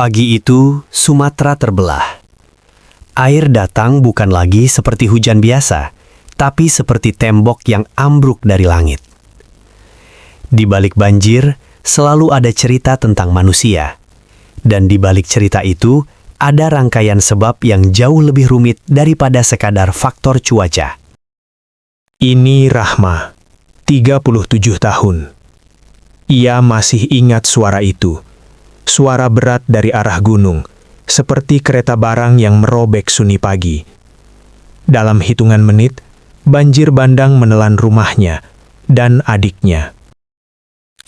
Pagi itu, Sumatera terbelah. Air datang bukan lagi seperti hujan biasa, tapi seperti tembok yang ambruk dari langit. Di balik banjir, selalu ada cerita tentang manusia. Dan di balik cerita itu, ada rangkaian sebab yang jauh lebih rumit daripada sekadar faktor cuaca. Ini Rahma, 37 tahun. Ia masih ingat suara itu. Suara berat dari arah gunung, seperti kereta barang yang merobek sunyi pagi. Dalam hitungan menit, banjir bandang menelan rumahnya dan adiknya.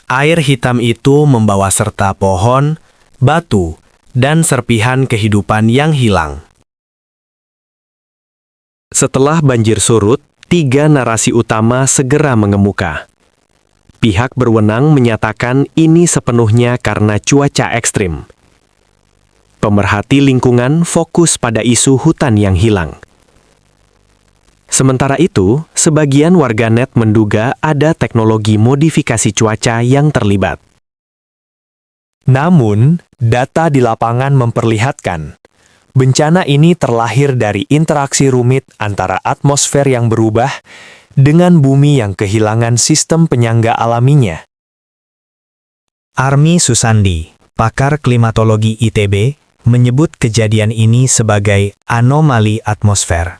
Air hitam itu membawa serta pohon, batu, dan serpihan kehidupan yang hilang. Setelah banjir surut, 3 narasi utama segera mengemuka. Pihak berwenang menyatakan ini sepenuhnya karena cuaca ekstrim. Pemerhati lingkungan fokus pada isu hutan yang hilang. Sementara itu, sebagian warganet menduga ada teknologi modifikasi cuaca yang terlibat. Namun, data di lapangan memperlihatkan bencana ini terlahir dari interaksi rumit antara atmosfer yang berubah dengan bumi yang kehilangan sistem penyangga alaminya. Army Susandi, pakar klimatologi ITB, menyebut kejadian ini sebagai anomali atmosfer.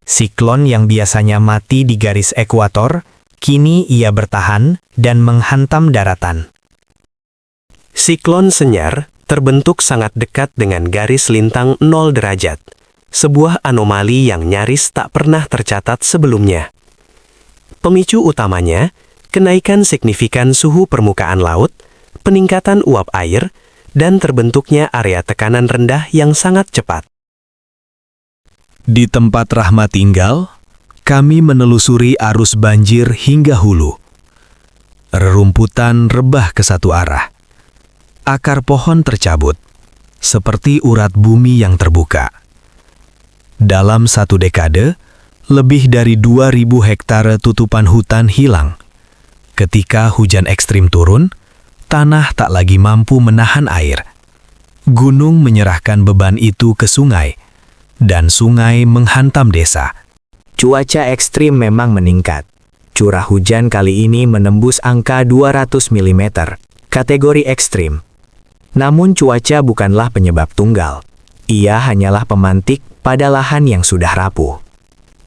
Siklon yang biasanya mati di garis ekuator, kini ia bertahan dan menghantam daratan. Siklon senyar terbentuk sangat dekat dengan garis lintang 0 derajat. Sebuah anomali yang nyaris tak pernah tercatat sebelumnya. Pemicu utamanya, kenaikan signifikan suhu permukaan laut, peningkatan uap air, dan terbentuknya area tekanan rendah yang sangat cepat. Di tempat Rahma tinggal, kami menelusuri arus banjir hingga hulu. Rerumputan rebah ke satu arah. Akar pohon tercabut, seperti urat bumi yang terbuka. Dalam 1 dekade, lebih dari 2.000 hektare tutupan hutan hilang. Ketika hujan ekstrim turun, tanah tak lagi mampu menahan air. Gunung menyerahkan beban itu ke sungai, dan sungai menghantam desa. Cuaca ekstrim memang meningkat. Curah hujan kali ini menembus angka 200 mm, kategori ekstrim. Namun cuaca bukanlah penyebab tunggal. Ia hanyalah pemantik pada lahan yang sudah rapuh.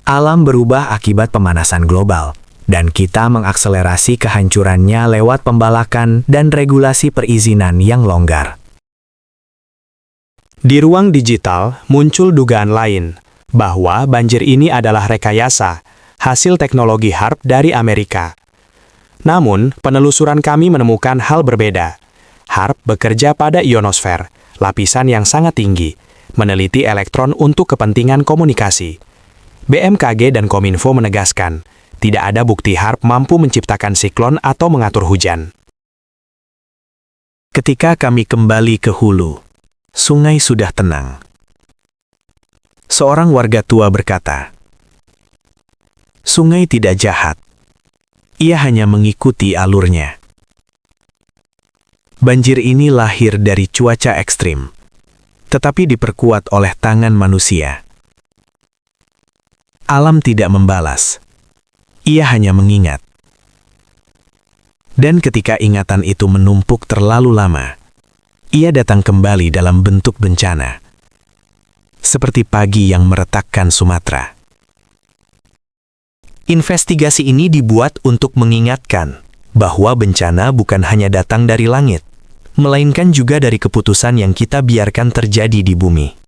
Alam berubah akibat pemanasan global, dan kita mengakselerasi kehancurannya lewat pembalakan dan regulasi perizinan yang longgar. Di ruang digital, muncul dugaan lain, bahwa banjir ini adalah rekayasa, hasil teknologi HARP dari Amerika. Namun, penelusuran kami menemukan hal berbeda. HARP bekerja pada ionosfer, lapisan yang sangat tinggi, meneliti elektron untuk kepentingan komunikasi. BMKG dan Kominfo menegaskan, tidak ada bukti HARP mampu menciptakan siklon atau mengatur hujan. Ketika kami kembali ke hulu, sungai sudah tenang. Seorang warga tua berkata, "Sungai tidak jahat. Ia hanya mengikuti alurnya." Banjir ini lahir dari cuaca ekstrim, tetapi diperkuat oleh tangan manusia. Alam tidak membalas. Ia hanya mengingat. Dan ketika ingatan itu menumpuk terlalu lama, ia datang kembali dalam bentuk bencana. Seperti pagi yang meretakkan Sumatera. Investigasi ini dibuat untuk mengingatkan bahwa bencana bukan hanya datang dari langit, melainkan juga dari keputusan yang kita biarkan terjadi di bumi.